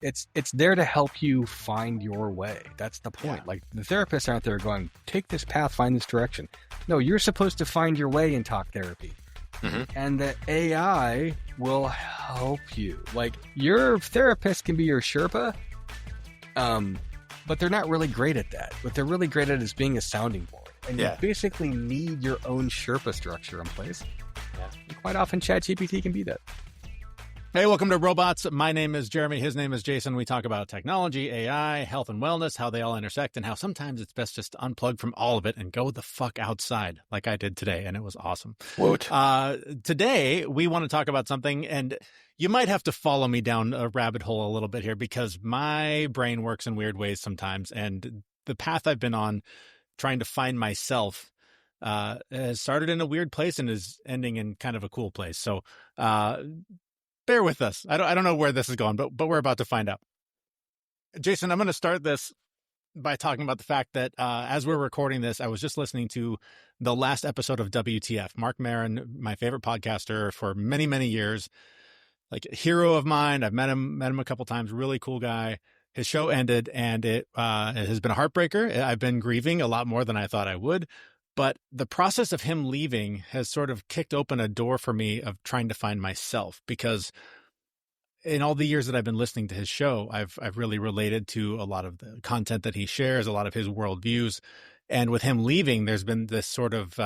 It's there to help you find your way. That's the point. Like the therapists aren't there going, take this path, find this direction. No, you're supposed to find your way in talk therapy. And the AI will help you. Like your therapist can be your sherpa, but they're not really great at that. What they're really great at is being a sounding board. And you basically need your own sherpa structure in place. And quite often ChatGPT can be that. Hey, welcome to Robots. My name is Jeremy. His name is Jason. We talk about technology, AI, health and wellness, how they all intersect, and how sometimes it's best just to unplug from all of it and go the fuck outside like I did today, and it was awesome. Today, we want to talk about something, and you might have to follow me down a rabbit hole a little bit here because my brain works in weird ways sometimes, and the path I've been on trying to find myself has started in a weird place and is ending in kind of a cool place. So, bear with us. I don't know where this is going, but we're about to find out. Jason, I'm going to start this by talking about the fact that as we're recording this, I was just listening to the last episode of WTF. Mark Maron, my favorite podcaster for many, many years, like a hero of mine. I've met him a couple times. Really cool guy. His show ended, and it has been a heartbreaker. I've been grieving a lot more than I thought I would. But the process of him leaving has sort of kicked open a door for me of trying to find myself, because in all the years that I've been listening to his show, I've really related to a lot of the content that he shares, a lot of his worldviews. And with him leaving, there's been this sort of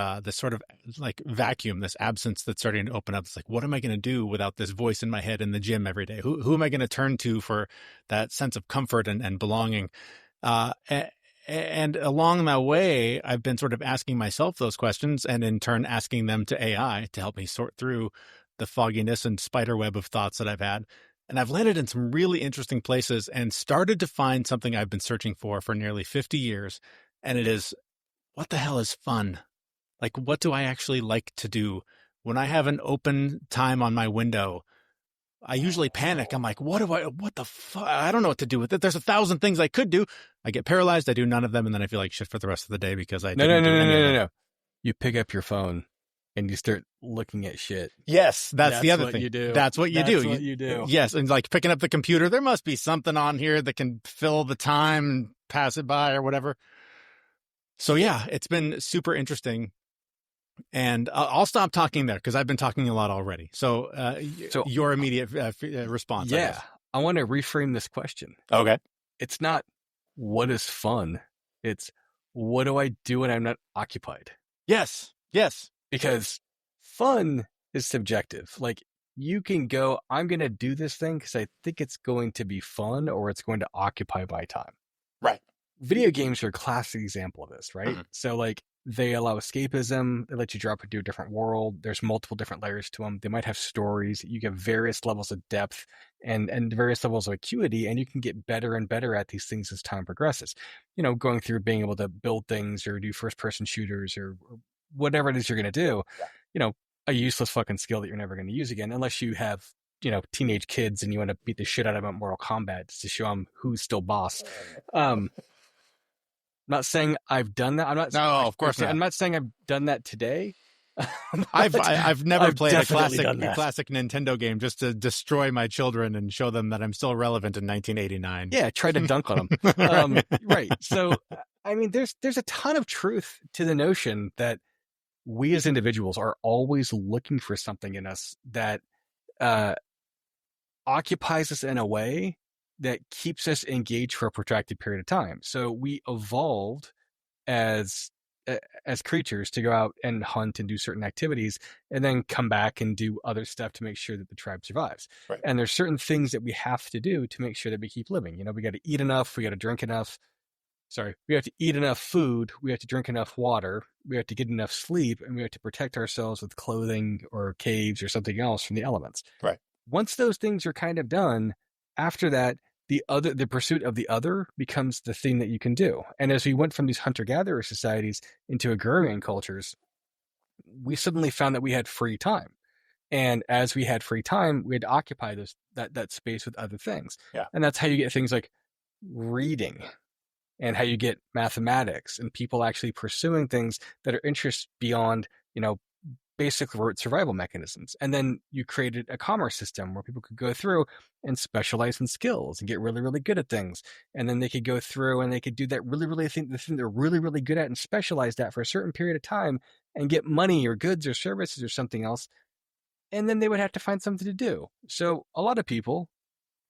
like vacuum, this absence that's starting to open up. It's like, what am I going to do without this voice in my head in the gym every day? Who am I going to turn to for that sense of comfort and belonging? And along my way, I've been sort of asking myself those questions and in turn asking them to AI to help me sort through the fogginess and spiderweb of thoughts that I've had. And I've landed in some really interesting places and started to find something I've been searching for nearly 50 years. And it is, what the hell is fun? Like, what do I actually like to do? When I have an open time on my window, I usually panic. I'm like, what the fuck? I don't know what to do with it. There's 1,000 things I could do. I get paralyzed. I do none of them. And then I feel like shit for the rest of the day because I didn't do any of them. No. You pick up your phone and you start looking at shit. Yes, that's the other thing. You do. That's what you do. That's what you do. Yes, and like picking up the computer, there must be something on here that can fill the time and pass it by or whatever. So yeah, it's been super interesting. And I'll stop talking there because I've been talking a lot already. So your immediate response. Yeah, I want to reframe this question. Okay. It's not what is fun. It's what do I do when I'm not occupied? Yes. Because fun is subjective. Like you can go, I'm going to do this thing because I think it's going to be fun or it's going to occupy my time. Right. Video games are a classic example of this, right? Mm-hmm. So like they allow escapism. They let you drop into a different world. There's multiple different layers to them. They might have stories. You get various levels of depth and various levels of acuity, and you can get better and better at these things as time progresses. You know, going through being able to build things or do first-person shooters or whatever it is you're going to do. Yeah. You know, a useless fucking skill that you're never going to use again unless you have, you know, teenage kids and you want to beat the shit out of them at Mortal Kombat to show them who's still boss. Not saying I've done that. Of course not. I'm not saying I've done that today. I've never played a classic Nintendo game just to destroy my children and show them that I'm still relevant in 1989. Yeah, try to dunk on them. Right. So, I mean, there's a ton of truth to the notion that we as individuals are always looking for something in us that occupies us in a way that keeps us engaged for a protracted period of time. So we evolved as creatures to go out and hunt and do certain activities and then come back and do other stuff to make sure that the tribe survives. Right. And there's certain things that we have to do to make sure that we keep living. You know, we got to eat enough, we got to drink enough. We have to eat enough food, we have to drink enough water, we have to get enough sleep, and we have to protect ourselves with clothing or caves or something else from the elements. Right. Once those things are kind of done, after that, the pursuit of the other becomes the thing that you can do. And as we went from these hunter-gatherer societies into agrarian cultures, we suddenly found that we had free time. And as we had free time, we had to occupy that space with other things. Yeah. And that's how you get things like reading and how you get mathematics and people actually pursuing things that are interests beyond, you know, basic rote survival mechanisms. And then you created a commerce system where people could go through and specialize in skills and get really, really good at things. And then they could go through and they could do that the thing they're really, really good at and specialize that for a certain period of time and get money or goods or services or something else. And then they would have to find something to do. So a lot of people,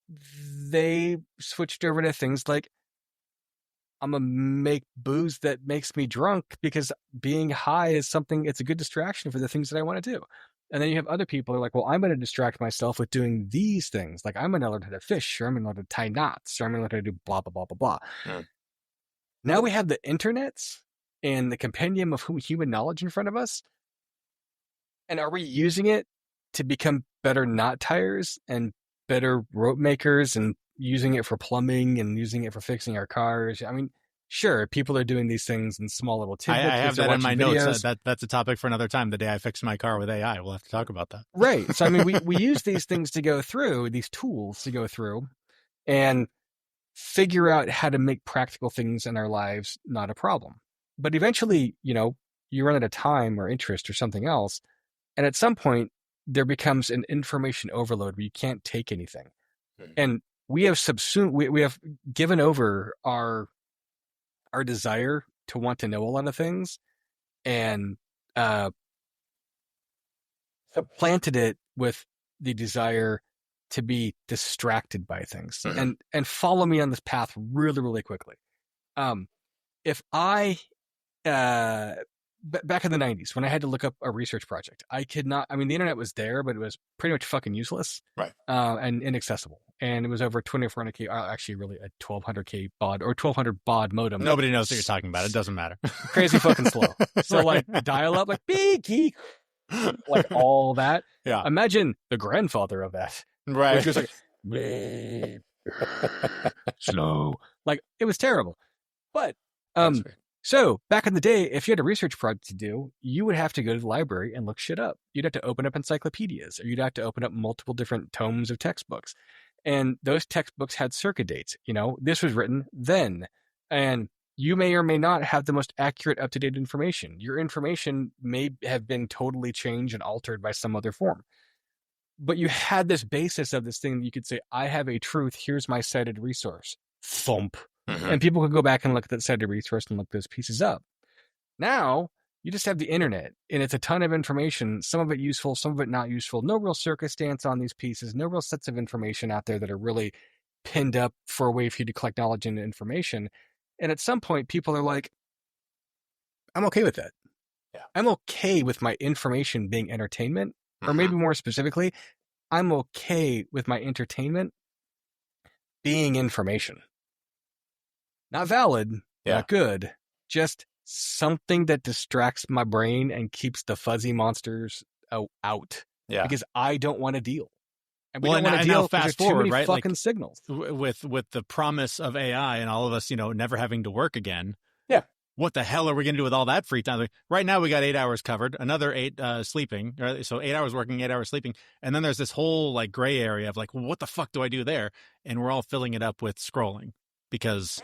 they switched over to things like, I'm going to make booze that makes me drunk because being high is something, it's a good distraction for the things that I want to do. And then you have other people who are like, well, I'm going to distract myself with doing these things. Like I'm going to learn how to fish, or I'm going to learn how to tie knots, or I'm going to learn how to do blah, blah, blah, blah, blah. Mm. Now we have the internets and the compendium of human knowledge in front of us. And are we using it to become better knot tires and better rope makers and using it for plumbing and using it for fixing our cars? I mean, sure, people are doing these things in small little tidbits. I have that in my notes. That's a topic for another time. The day I fixed my car with AI, we'll have to talk about that. Right. So, I mean, we use these things to go through, these tools to go through and figure out how to make practical things in our lives not a problem. But eventually, you run out of time or interest or something else. And at some point, there becomes an information overload where you can't take anything. And we have we have given over our desire to want to know a lot of things and supplanted it with the desire to be distracted by things. Mm-hmm. And follow me on this path really, really quickly. If I back in the 90s, when I had to look up a research project, I could not, the internet was there, but it was pretty much fucking useless. Right. And inaccessible. And it was over 2400K, actually really a 1200K baud or 1200 baud modem. Nobody knows what you're talking about. It doesn't matter. Crazy fucking slow. So like dial up, like beep, geek, like all that. Yeah. Imagine the grandfather of that. Right. Which was like, slow. Like it was terrible. But, so back in the day, if you had a research project to do, you would have to go to the library and look shit up. You'd have to open up encyclopedias, or you'd have to open up multiple different tomes of textbooks. And those textbooks had circa dates. This was written then. And you may or may not have the most accurate, up-to-date information. Your information may have been totally changed and altered by some other form. But you had this basis of this thing that you could say, I have a truth, here's my cited resource. Thump. Mm-hmm. And people could go back and look at that cited resource and look those pieces up. Now, you just have the internet, and it's a ton of information, some of it useful, some of it not useful. No real circumstance on these pieces, no real sets of information out there that are really pinned up for a way for you to collect knowledge and information. And at some point, people are like, I'm okay with that. Yeah. I'm okay with my information being entertainment, or maybe more specifically, I'm okay with my entertainment being information. Not valid, not good, just something that distracts my brain and keeps the fuzzy monsters out. Yeah. Because I don't want to deal. And we don't want to deal fast forward, too many right? Fucking signals. With the promise of AI and all of us, never having to work again. Yeah. What the hell are we going to do with all that free time? Like, right now we got 8 hours covered, another 8 sleeping. So 8 hours working, 8 hours sleeping. And then there's this whole like gray area of like, well, what the fuck do I do there? And we're all filling it up with scrolling because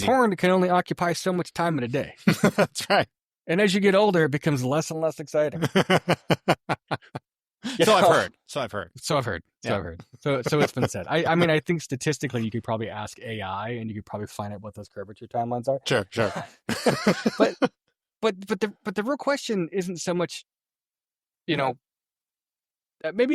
porn can only occupy so much time in a day. That's right. And as you get older, it becomes less and less exciting. So I've heard. So it's been said. I think statistically you could probably ask AI and you could probably find out what those curvature timelines are. Sure. but the real question isn't so much, maybe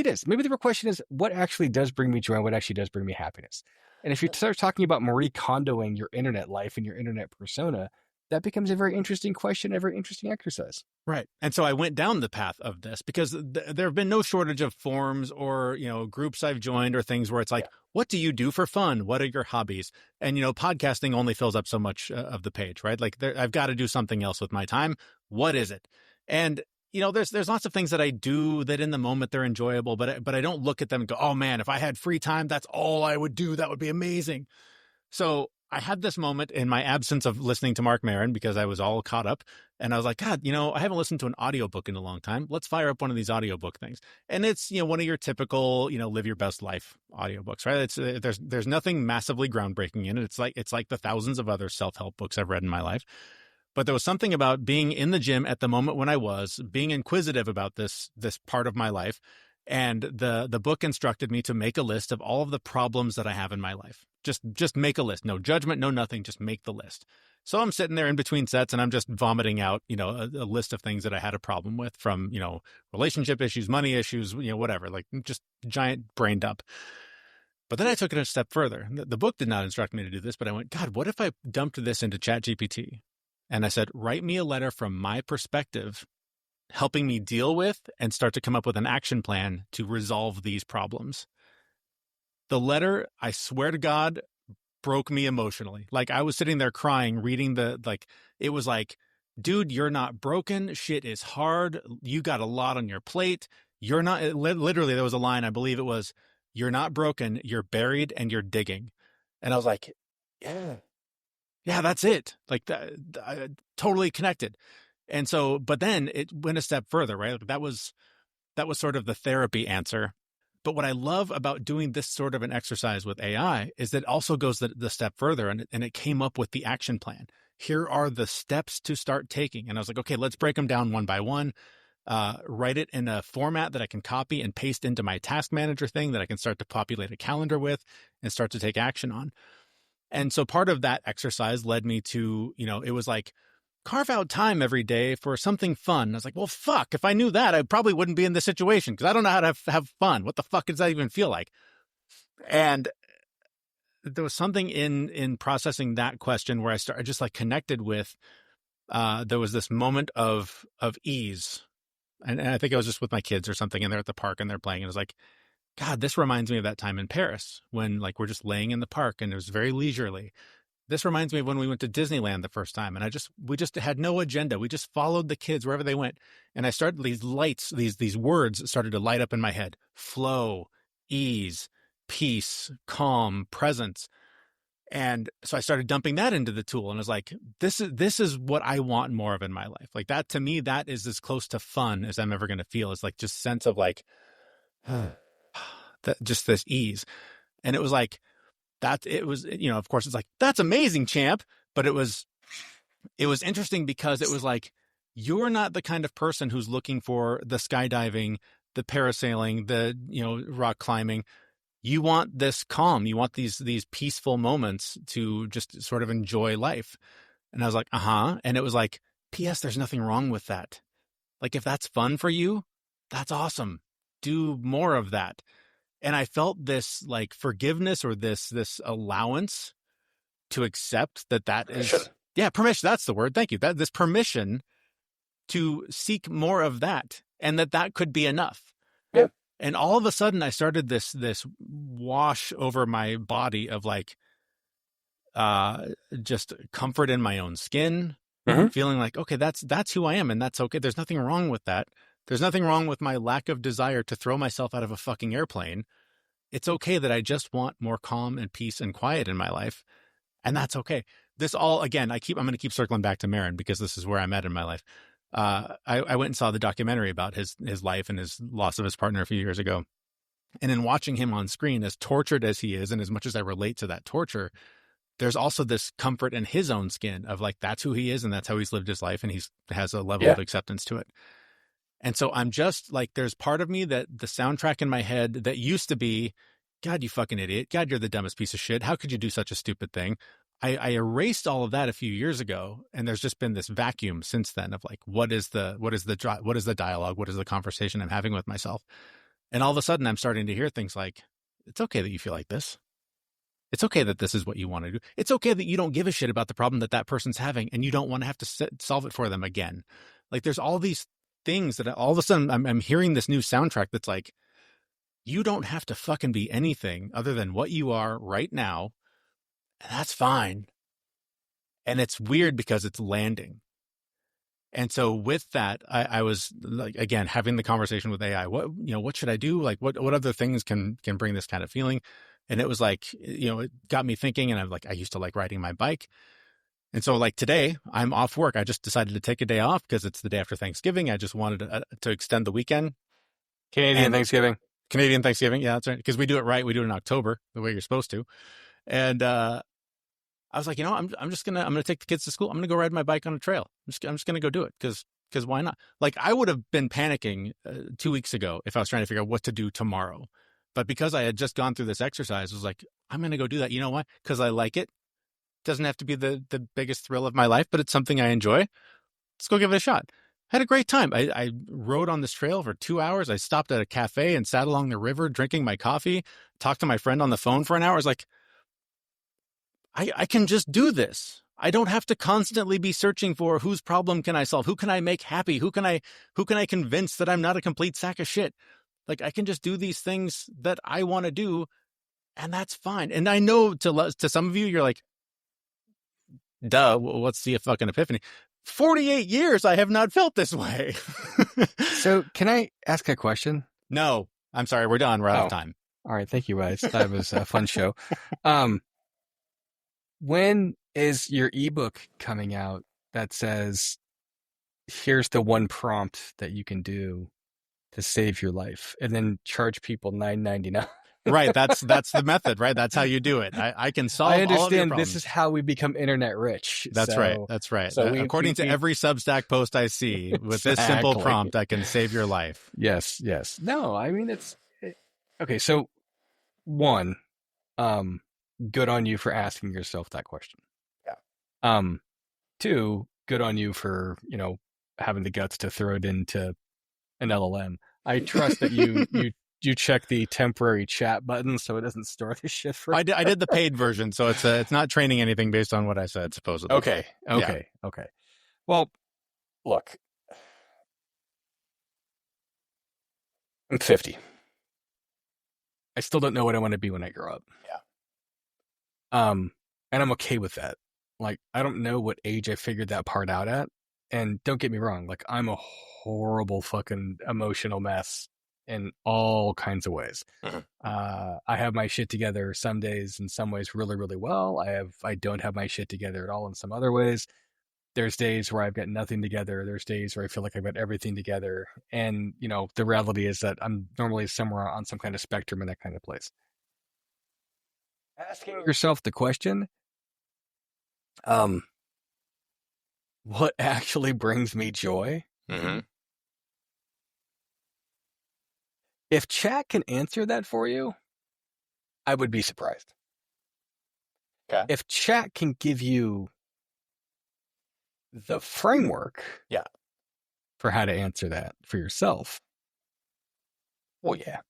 it is. Maybe the real question is what actually does bring me joy and what actually does bring me happiness. And if you start talking about Marie Kondoing your internet life and your internet persona, that becomes a very interesting question, a very interesting exercise. Right. And so I went down the path of this because there have been no shortage of forums or, groups I've joined or things where it's like, what do you do for fun? What are your hobbies? And, podcasting only fills up so much of the page, right? Like I've got to do something else with my time. What is it? And there's lots of things that I do that in the moment they're enjoyable, but I don't look at them and go, oh man, if I had free time, that's all I would do. That would be amazing. So I had this moment in my absence of listening to Mark Maron because I was all caught up and I was like, God, I haven't listened to an audiobook in a long time. Let's fire up one of these audiobook things. And it's, one of your typical, live your best life audiobooks, right? It's there's nothing massively groundbreaking in it. It's like the thousands of other self-help books I've read in my life. But there was something about being in the gym at the moment when I was being inquisitive about this part of my life. And the book instructed me to make a list of all of the problems that I have in my life. Just make a list. No judgment, no nothing. Just make the list. So I'm sitting there in between sets and I'm just vomiting out, a list of things that I had a problem with, from, relationship issues, money issues, whatever, like just giant brain dump. But then I took it a step further. The book did not instruct me to do this, but I went, God, what if I dumped this into ChatGPT? And I said, write me a letter from my perspective, helping me deal with and start to come up with an action plan to resolve these problems. The letter, I swear to God, broke me emotionally. Like, I was sitting there crying, reading it was like, dude, you're not broken. Shit is hard. You got a lot on your plate. You're not, literally, there was a line, I believe it was, you're not broken, you're buried and you're digging. And I was like, yeah, that's it. Like, totally connected. And so, but then it went a step further, right? That was sort of the therapy answer. But what I love about doing this sort of an exercise with AI is that it also goes the step further, and it came up with the action plan. Here are the steps to start taking. And I was like, okay, let's break them down one by one, write it in a format that I can copy and paste into my task manager thing that I can start to populate a calendar with and start to take action on. And so part of that exercise led me to, it was like, carve out time every day for something fun. I was like, well, fuck, if I knew that, I probably wouldn't be in this situation because I don't know how to have fun. What the fuck does that even feel like? And there was something in processing that question where I just like connected with, there was this moment of ease. And I think I was just with my kids or something, and they're at the park and they're playing. And I was like, God, this reminds me of that time in Paris when like we're just laying in the park and it was very leisurely. This reminds me of when we went to Disneyland the first time, and we just had no agenda. We just followed the kids wherever they went. And I started these lights, these words started to light up in my head: flow, ease, peace, calm, presence. And so I started dumping that into the tool, and I was like, this is what I want more of in my life. Like, that to me, that is as close to fun as I'm ever going to feel. It's like just sense of like, just this ease. And it was like, that it was, of course it's like, that's amazing, champ. But it was interesting because it was like, you're not the kind of person who's looking for the skydiving, the parasailing, the, rock climbing. You want this calm. You want these peaceful moments to just sort of enjoy life. And I was like, And it was like, P.S. there's nothing wrong with that. Like, if that's fun for you, that's awesome. Do more of that. And I felt this like forgiveness, or this allowance to accept that Permission. is, yeah, permission. That's the word. Thank you. This permission to seek more of that, and that could be enough. Yeah. And all of a sudden I started this wash over my body of like, just comfort in my own skin, feeling like, okay, that's who I am. And that's okay. There's nothing wrong with that. There's nothing wrong with my lack of desire to throw myself out of a fucking airplane. It's okay that I just want more calm and peace and quiet in my life. And that's okay. This all, again, I'm going to keep circling back to Marin because this is where I'm at in my life. I went and saw the documentary about his life and his loss of his partner a few years ago. And in watching him on screen, as tortured as he is, and as much as I relate to that torture, there's also this comfort in his own skin of like, that's who he is and that's how he's lived his life. And has a level of acceptance to it. And so I'm just like, there's part of me that the soundtrack in my head that used to be, God, you fucking idiot. God, you're the dumbest piece of shit. How could you do such a stupid thing? I erased all of that a few years ago. And there's just been this vacuum since then of like, what is the dialogue? What is the conversation I'm having with myself? And all of a sudden I'm starting to hear things like, it's okay that you feel like this. It's okay that this is what you want to do. It's okay that you don't give a shit about the problem that person's having and you don't want to have to solve it for them again. Like, there's all these things that all of a sudden I'm hearing this new soundtrack that's like, you don't have to fucking be anything other than what you are right now. And that's fine. And it's weird because it's landing. And so with that, I was like, again, having the conversation with AI, what should I do? Like, what other things can bring this kind of feeling? And it was like, it got me thinking, and I used to like riding my bike. And so like today I'm off work. I just decided to take a day off because it's the day after Thanksgiving. I just wanted to extend the weekend. Canadian Thanksgiving. Yeah, that's right. Because we do it right. We do it in October, the way you're supposed to. And I was like, I'm gonna take the kids to school. I'm gonna go ride my bike on a trail. I'm just gonna go do it because why not? Like I would have been panicking 2 weeks ago if I was trying to figure out what to do tomorrow, but because I had just gone through this exercise, I was like, I'm gonna go do that. You know why? Because I like it. Doesn't have to be the biggest thrill of my life, but it's something I enjoy. Let's go give it a shot. Had a great time. I rode on this trail for 2 hours. I stopped at a cafe and sat along the river drinking my coffee, talked to my friend on the phone for an hour. I was like, I can just do this. I don't have to constantly be searching for whose problem can I solve? Who can I make happy? Who can I convince that I'm not a complete sack of shit? Like I can just do these things that I want to do, and that's fine. And I know to some of you, you're like, duh, what's the fucking epiphany? 48 years I have not felt this way. So can I ask a question? No, I'm sorry. We're done. We're out of time. All right. Thank you, guys. That was a fun show. When is your ebook coming out that says, here's the one prompt that you can do to save your life, and then charge people $9.99? Right. That's the method, right? That's how you do it. I can solve I all of your understand problems. this is how we become internet rich. That's right. That's right. So according to every Substack post I see, with this simple prompt, I can save your life. Yes. No, I mean, okay. So one, good on you for asking yourself that question. Yeah. Two, good on you for, having the guts to throw it into an LLM. I trust that you check the temporary chat button so it doesn't store the shit for I did the paid version, so it's not training anything based on what I said, supposedly. Okay. Well, look, I'm 50. I still don't know what I want to be when I grow up. Yeah. And I'm okay with that. Like, I don't know what age I figured that part out at. And don't get me wrong, like, I'm a horrible fucking emotional mess in all kinds of ways. Mm-hmm. I have my shit together some days, in some ways really, really well. I don't have my shit together at all in some other ways. There's days where I've got nothing together. There's days where I feel like I've got everything together. And, the reality is that I'm normally somewhere on some kind of spectrum in that kind of place. Asking yourself the question, what actually brings me joy? Mm-hmm. If chat can answer that for you, I would be surprised. Okay. If chat can give you the framework for how to answer that for yourself, well, yeah,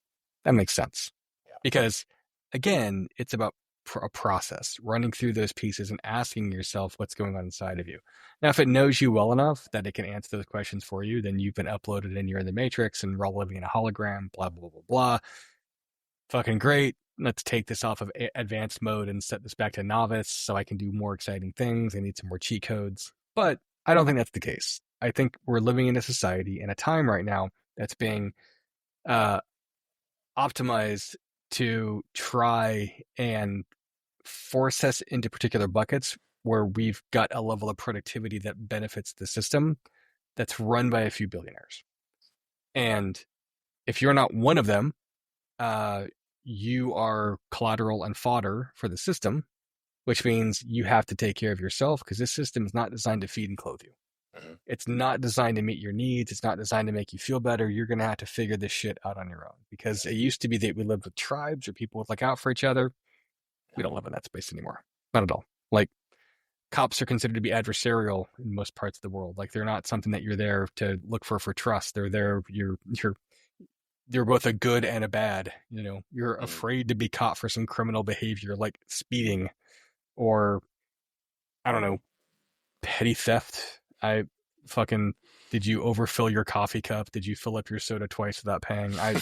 that makes sense. Yeah. Because, again, it's about a process, running through those pieces and asking yourself what's going on inside of you. Now, if it knows you well enough that it can answer those questions for you, then you've been uploaded and you're in the matrix and we're all living in a hologram, blah, blah, blah, blah. Fucking great. Let's take this off of advanced mode and set this back to novice so I can do more exciting things. I need some more cheat codes. But I don't think that's the case. I think we're living in a society and a time right now that's being optimized to try and force us into particular buckets where we've got a level of productivity that benefits the system that's run by a few billionaires. And if you're not one of them, you are collateral and fodder for the system, which means you have to take care of yourself because this system is not designed to feed and clothe you. Mm-hmm. It's not designed to meet your needs. It's not designed to make you feel better. You're going to have to figure this shit out on your own because it used to be that we lived with tribes or people would look out for each other. We don't live in that space anymore. Not at all. Like, cops are considered to be adversarial in most parts of the world. Like, they're not something that you're there to look for trust. They're there. You're both a good and a bad. You're afraid to be caught for some criminal behavior like speeding or, I don't know, petty theft. Did you overfill your coffee cup? Did you fill up your soda twice without paying? I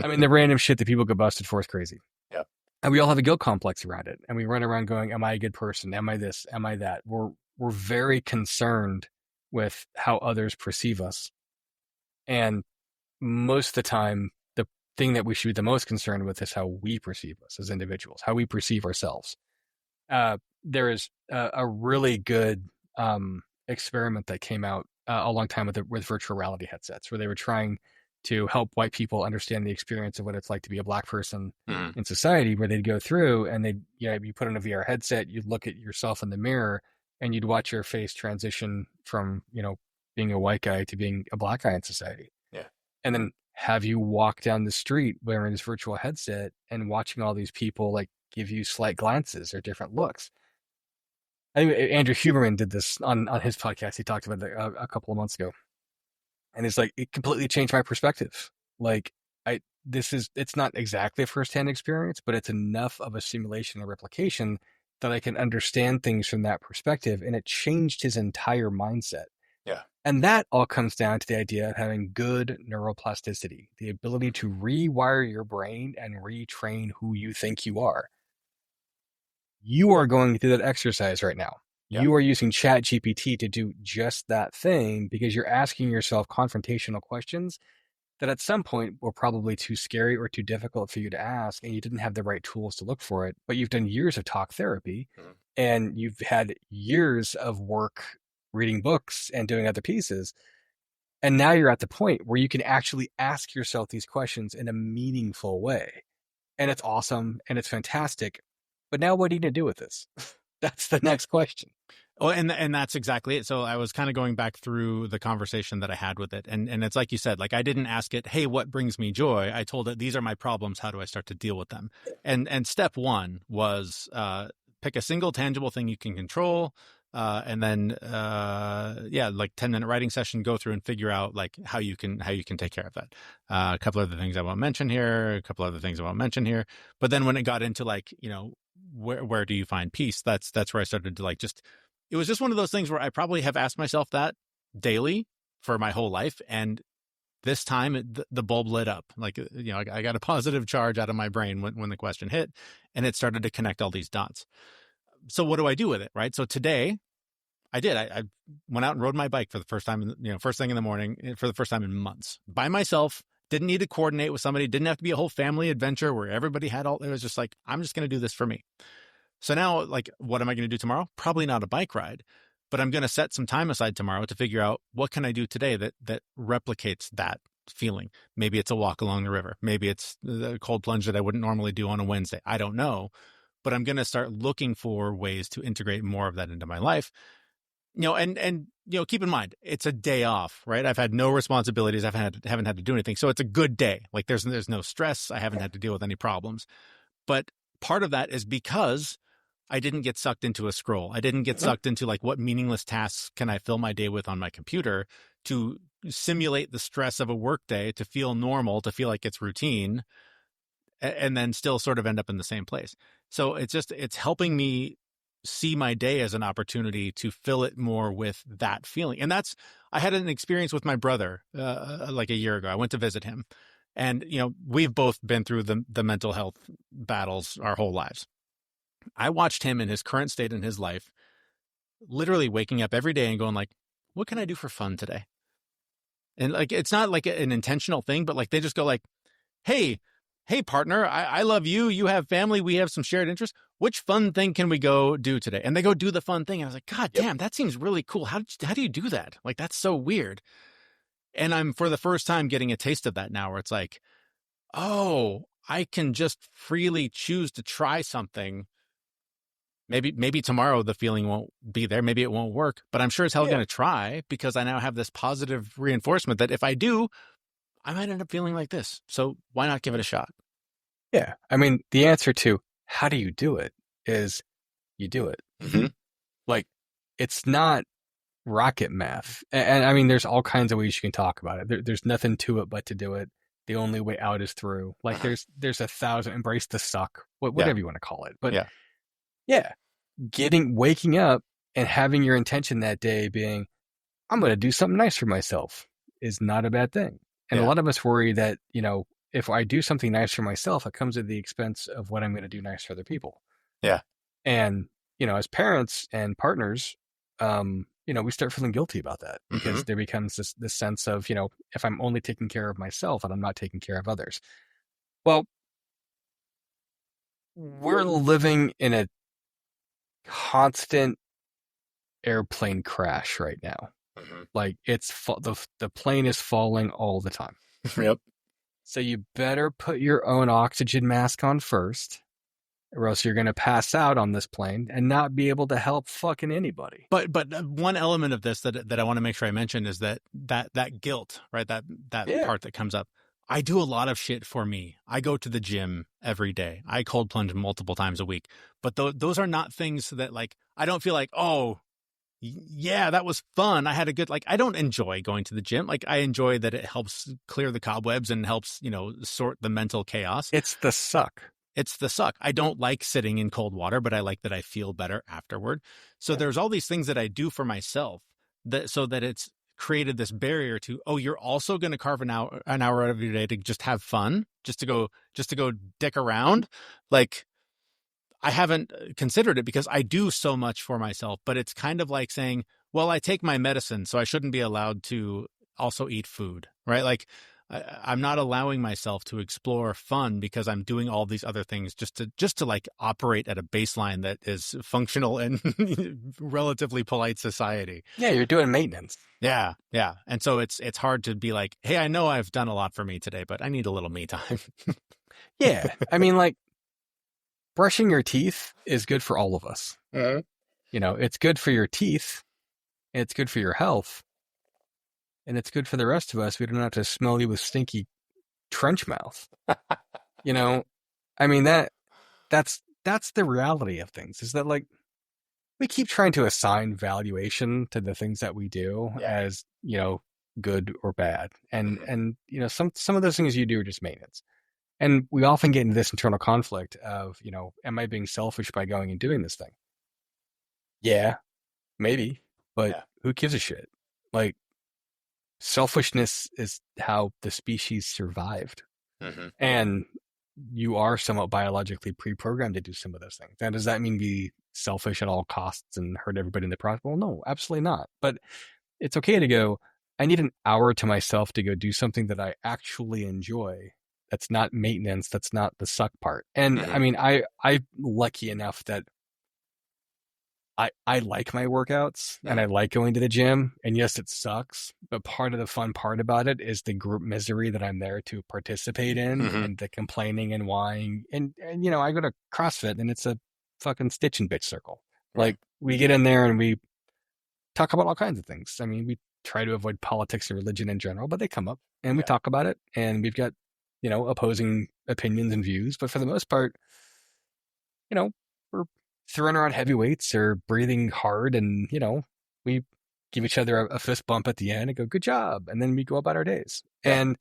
mean, the random shit that people get busted for is crazy. Yeah. And we all have a guilt complex around it. And we run around going, am I a good person? Am I this? Am I that? We're very concerned with how others perceive us. And most of the time, the thing that we should be the most concerned with is how we perceive us as individuals, how we perceive ourselves. There is a really good experiment that came out a long time with virtual reality headsets where they were trying to help white people understand the experience of what it's like to be a black person Mhm. in society, where they'd go through and you put on a VR headset, you'd look at yourself in the mirror and you'd watch your face transition from, being a white guy to being a black guy in society. Yeah. And then have you walk down the street wearing this virtual headset and watching all these people like give you slight glances or different looks. I think Andrew Huberman did this on his podcast. He talked about it a couple of months ago. And it's like, it completely changed my perspective. Like, it's not exactly a firsthand experience, but it's enough of a simulation and replication that I can understand things from that perspective. And it changed his entire mindset. Yeah. And that all comes down to the idea of having good neuroplasticity, the ability to rewire your brain and retrain who you think you are. You are going through that exercise right now. Yeah. You are using ChatGPT to do just that thing because you're asking yourself confrontational questions that at some point were probably too scary or too difficult for you to ask, and you didn't have the right tools to look for it. But you've done years of talk therapy, and you've had years of work reading books and doing other pieces. And now you're at the point where you can actually ask yourself these questions in a meaningful way. And it's awesome and it's fantastic. But now what are you going to do with this? That's the next question. Oh, and that's exactly it. So I was kind of going back through the conversation that I had with it. And it's like you said, like I didn't ask it, hey, what brings me joy? I told it, these are my problems. How do I start to deal with them? And step one was pick a single tangible thing you can control. And then, like 10-minute writing session, go through and figure out like how you can take care of that. A couple of the things I won't mention here, a couple other things I won't mention here. But then when it got into like, where do you find peace? That's where I started to like it was just one of those things where I probably have asked myself that daily for my whole life. And this time the bulb lit up. Like, I got a positive charge out of my brain when the question hit, and it started to connect all these dots. So what do I do with it? Right. So today I did. I went out and rode my bike for the first time, first thing in the morning for the first time in months by myself. Didn't need to coordinate with somebody. Didn't have to be a whole family adventure where everybody had it was just like, I'm just going to do this for me. So now, like, what am I going to do tomorrow? Probably not a bike ride, but I'm going to set some time aside tomorrow to figure out what can I do today that replicates that feeling. Maybe it's a walk along the river. Maybe it's the cold plunge that I wouldn't normally do on a Wednesday. I don't know, but I'm going to start looking for ways to integrate more of that into my life. And keep in mind, it's a day off, right? I've had no responsibilities. Haven't had to do anything. So it's a good day. Like there's no stress. I haven't had to deal with any problems. But part of that is because I didn't get sucked into a scroll. I didn't get sucked into like what meaningless tasks can I fill my day with on my computer to simulate the stress of a work day, to feel normal, to feel like it's routine, and then still sort of end up in the same place. So it's helping me see my day as an opportunity to fill it more with that feeling. And I had an experience with my brother like a year ago. I went to visit him, and we've both been through the mental health battles our whole lives. I watched him in his current state in his life, literally waking up every day and going like, what can I do for fun today? And like, it's not like an intentional thing, but like, they just go like, hey partner, I love you. You have family. We have some shared interests. Which fun thing can we go do today? And they go do the fun thing. And I was like, God damn, that seems really cool. How do you do that? Like, that's so weird. And I'm for the first time getting a taste of that now, where it's like, oh, I can just freely choose to try something. Maybe tomorrow the feeling won't be there. Maybe it won't work, but I'm sure as hell going to try, because I now have this positive reinforcement that if I do, I might end up feeling like this. So why not give it a shot? Yeah. I mean, the answer to how do you do it is you do it. Mm-hmm. Like, it's not rocket math. And I mean, there's all kinds of ways you can talk about it. There's nothing to it but to do it. The only way out is through. Like, there's 1,000, embrace the suck, whatever you want to call it. But yeah, waking up and having your intention that day being, I'm going to do something nice for myself, is not a bad thing. And a lot of us worry that, if I do something nice for myself, it comes at the expense of what I'm going to do nice for other people. Yeah. And, as parents and partners, we start feeling guilty about that, because there becomes this sense of, if I'm only taking care of myself and I'm not taking care of others. Well, we're living in a constant airplane crash right now. Like, it's the plane is falling all the time. Yep. So you better put your own oxygen mask on first, or else you're going to pass out on this plane and not be able to help fucking anybody. But one element of this that I want to make sure I mention is that guilt, right? That Yeah. part that comes up. I do a lot of shit for me. I go to the gym every day. I cold plunge multiple times a week. But those are not things that like I don't feel like, oh, yeah, that was fun. I had a good I don't enjoy going to the gym. Like I enjoy that it helps clear the cobwebs and helps, sort the mental chaos. It's the suck. It's the suck. I don't like sitting in cold water, but I like that I feel better afterward. So there's all these things that I do for myself so that it's created this barrier to, oh, you're also going to carve an hour out of your day to just have fun, just to go dick around. Like I haven't considered it because I do so much for myself, but it's kind of like saying, well, I take my medicine, so I shouldn't be allowed to also eat food, right? Like I'm not allowing myself to explore fun because I'm doing all these other things just to like operate at a baseline that is functional in relatively polite society. Yeah, you're doing maintenance. Yeah, yeah. And so it's hard to be like, hey, I know I've done a lot for me today, but I need a little me time. Yeah, I mean, like, brushing your teeth is good for all of us. It's good for your teeth, it's good for your health, and it's good for the rest of us. We don't have to smell you with stinky trench mouth. I mean, that's the reality of things, is that like we keep trying to assign valuation to the things that we do as, good or bad. And some of those things you do are just maintenance. And we often get into this internal conflict of, am I being selfish by going and doing this thing? Yeah, maybe, but who gives a shit? Like, selfishness is how the species survived. And you are somewhat biologically pre-programmed to do some of those things. Now, does that mean be selfish at all costs and hurt everybody in the process? Well, no, absolutely not. But it's okay to go, I need an hour to myself to go do something that I actually enjoy. That's not maintenance. That's not the suck part. And I mean, I'm lucky enough that I like my workouts and I like going to the gym. And yes, it sucks, but part of the fun part about it is the group misery that I'm there to participate in, and the complaining and whining. And I go to CrossFit and it's a fucking stitch and bitch circle. Like, we get in there and we talk about all kinds of things. I mean, we try to avoid politics and religion in general, but they come up and we talk about it, and we've got, opposing opinions and views. But for the most part, we're throwing around heavy weights or breathing hard, and, we give each other a fist bump at the end and go, good job. And then we go about our days. And,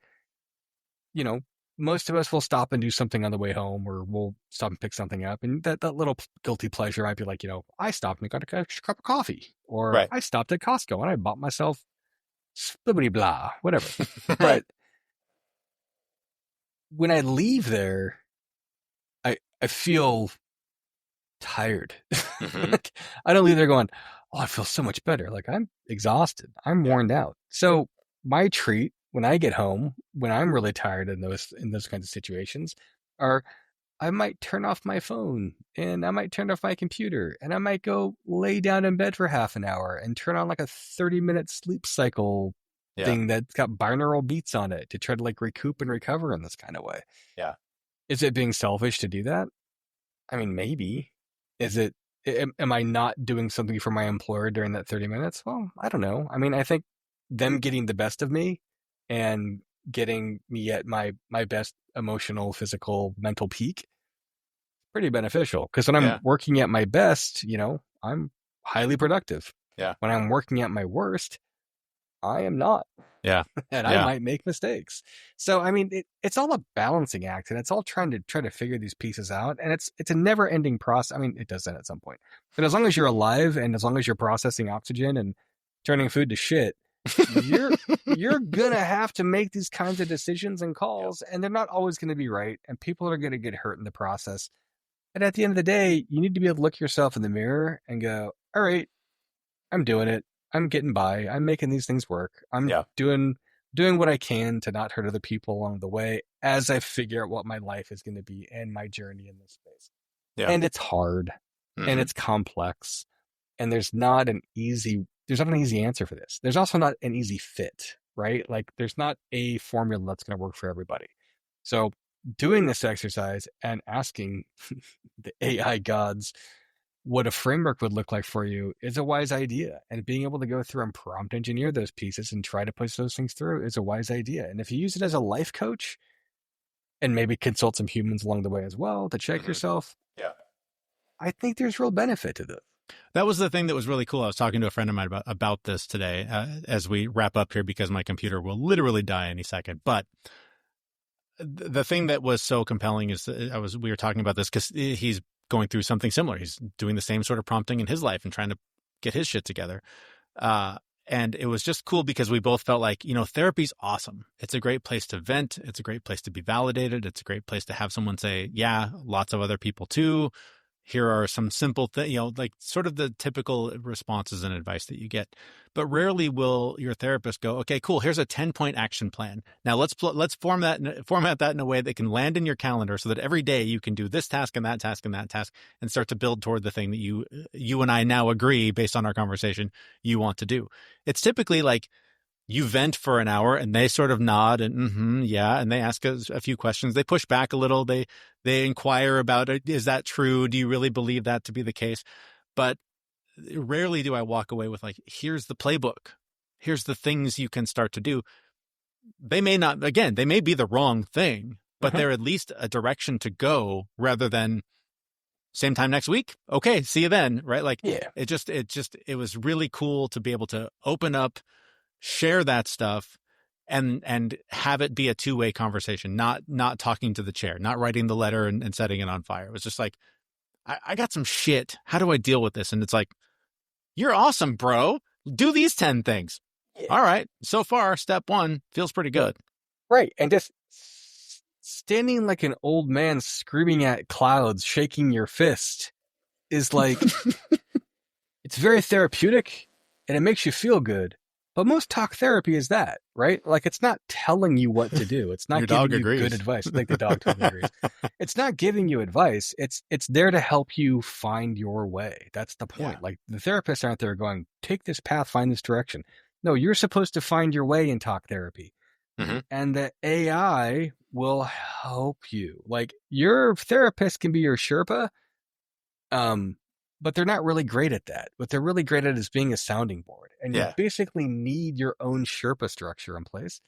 most of us will stop and do something on the way home, or we'll stop and pick something up. And that little guilty pleasure might be like, I stopped and got a cup of coffee, or I stopped at Costco and I bought myself splibbity blah, whatever. But when I leave there, I feel tired. Like, I don't leave there going, oh, I feel so much better. Like, I'm exhausted. I'm worn out. So my treat when I get home, when I'm really tired in those kinds of situations, are I might turn off my phone, and I might turn off my computer, and I might go lay down in bed for half an hour and turn on like a 30-minute sleep cycle thing that's got binaural beats on it to try to like recoup and recover in this kind of way. Yeah. Is it being selfish to do that? I mean, maybe. Am I not doing something for my employer during that 30 minutes? Well, I don't know. I mean, I think them getting the best of me and getting me at my best emotional, physical, mental peak, pretty beneficial. Because when I'm working at my best, I'm highly productive. Yeah. When I'm working at my worst, I am not. Yeah. And I might make mistakes. So, I mean, it's all a balancing act, and it's all trying to figure these pieces out. And it's a never ending process. I mean, it does end at some point, but as long as you're alive and as long as you're processing oxygen and turning food to shit, you're going to have to make these kinds of decisions and calls, and they're not always going to be right. And people are going to get hurt in the process. And at the end of the day, you need to be able to look yourself in the mirror and go, all right, I'm doing it. I'm getting by. I'm making these things work. I'm doing what I can to not hurt other people along the way as I figure out what my life is going to be and my journey in this space. Yeah. And it's hard and it's complex, and there's not an easy answer for this. There's also not an easy fit, right? Like there's not a formula that's going to work for everybody. So doing this exercise and asking the AI gods what a framework would look like for you is a wise idea. And being able to go through and prompt engineer those pieces and try to push those things through is a wise idea. And if you use it as a life coach and maybe consult some humans along the way as well to check yourself, I think there's real benefit to this. That was the thing that was really cool. I was talking to a friend of mine about this today as we wrap up here, because my computer will literally die any second. But the thing that was so compelling is we were talking about this because he's going through something similar. He's doing the same sort of prompting in his life and trying to get his shit together. And it was just cool because we both felt like, therapy's awesome. It's a great place to vent. It's a great place to be validated. It's a great place to have someone say, yeah, lots of other people too. Here are some simple things, like sort of the typical responses and advice that you get. But rarely will your therapist go, okay, cool, here's a 10-point action plan. Now let's format that in a way that can land in your calendar so that every day you can do this task and that task and that task and start to build toward the thing that you and I now agree, based on our conversation, you want to do. It's typically like you vent for an hour and they sort of nod and yeah, and they ask us a few questions. They push back a little. They inquire about it. Is that true? Do you really believe that to be the case? But rarely do I walk away with like, here's the playbook. Here's the things you can start to do. They may not, again, they may be the wrong thing, but they're at least a direction to go rather than same time next week. Okay, see you then, right? Like, yeah. It was really cool to be able to open up, share that stuff, and have it be a two-way conversation, not talking to the chair, not writing the letter and setting it on fire. It was just like, I got some shit. How do I deal with this? And it's like, you're awesome, bro. Do these 10 things. Yeah. All right. So far, step 1 feels pretty good. Right. And just standing like an old man screaming at clouds, shaking your fist is like, it's very therapeutic and it makes you feel good. But most talk therapy is that, right? Like it's not telling you what to do. It's not giving you good advice. I think the dog totally agrees. It's not giving you advice. It's there to help you find your way. That's the point. Yeah. Like the therapists aren't there going, take this path, find this direction. No, you're supposed to find your way in talk therapy. And the AI will help you. Like your therapist can be your sherpa, but they're not really great at that. What they're really great at is being a sounding board. And you basically need your own Sherpa structure in place.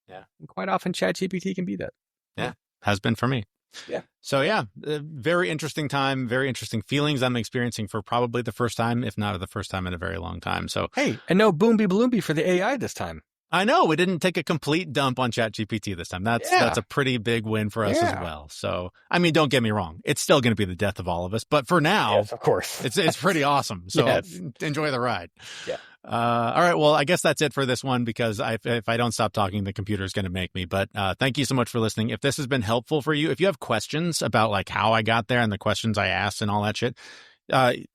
Yeah. And quite often ChatGPT can be that. Yeah. Has been for me. Yeah. So very interesting time, very interesting feelings I'm experiencing for probably the first time, if not the first time in a very long time. So hey, and no boomby bloomby for the AI this time. I know we didn't take a complete dump on ChatGPT this time. That's a pretty big win for us as well. So, I mean, don't get me wrong. It's still going to be the death of all of us. But for now, yes, of course, it's pretty awesome. So enjoy the ride. Yeah. All right. Well, I guess that's it for this one because if I don't stop talking, the computer is going to make me. But thank you so much for listening. If this has been helpful for you, if you have questions about like how I got there and the questions I asked and all that shit,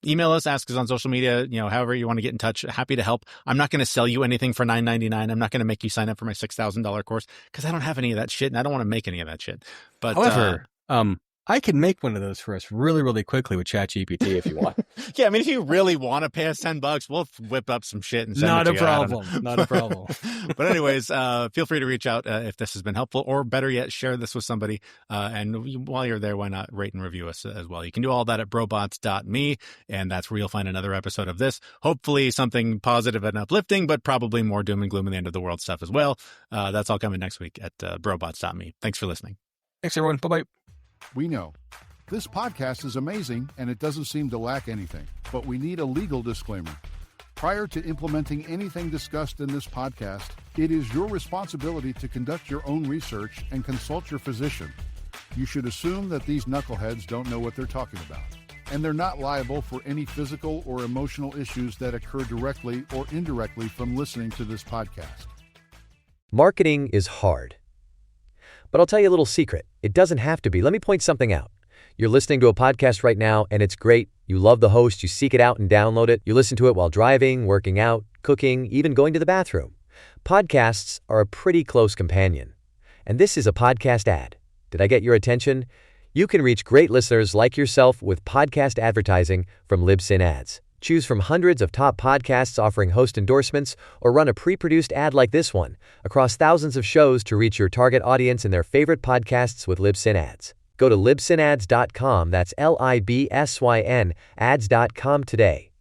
email us, ask us on social media, however you want to get in touch. Happy to help. I'm not going to sell you anything for $9.99. I'm not going to make you sign up for my $6,000 course because I don't have any of that shit and I don't want to make any of that shit. But however, I can make one of those for us really, really quickly with ChatGPT if you want. Yeah, I mean, if you really want to pay us $10, we'll whip up some shit and send Not it to a problem. Not a problem. But anyways, feel free to reach out if this has been helpful, or better yet, share this with somebody. And while you're there, why not rate and review us as well? You can do all that at brobots.me, and that's where you'll find another episode of this. Hopefully something positive and uplifting, but probably more doom and gloom and the end of the world stuff as well. That's all coming next week at brobots.me. Thanks for listening. Thanks, everyone. Bye-bye. We know this podcast is amazing and it doesn't seem to lack anything, but we need a legal disclaimer. Prior to implementing anything discussed in this podcast, it is your responsibility to conduct your own research and consult your physician. You should assume that these knuckleheads don't know what they're talking about, and they're not liable for any physical or emotional issues that occur directly or indirectly from listening to this podcast. Marketing is hard. But I'll tell you a little secret. It doesn't have to be. Let me point something out. You're listening to a podcast right now, and it's great. You love the host. You seek it out and download it. You listen to it while driving, working out, cooking, even going to the bathroom. Podcasts are a pretty close companion. And this is a podcast ad. Did I get your attention? You can reach great listeners like yourself with podcast advertising from Libsyn Ads. Choose from hundreds of top podcasts offering host endorsements, or run a pre-produced ad like this one across thousands of shows to reach your target audience and their favorite podcasts with Libsyn Ads. Go to libsynads.com, that's Libsyn ads.com today.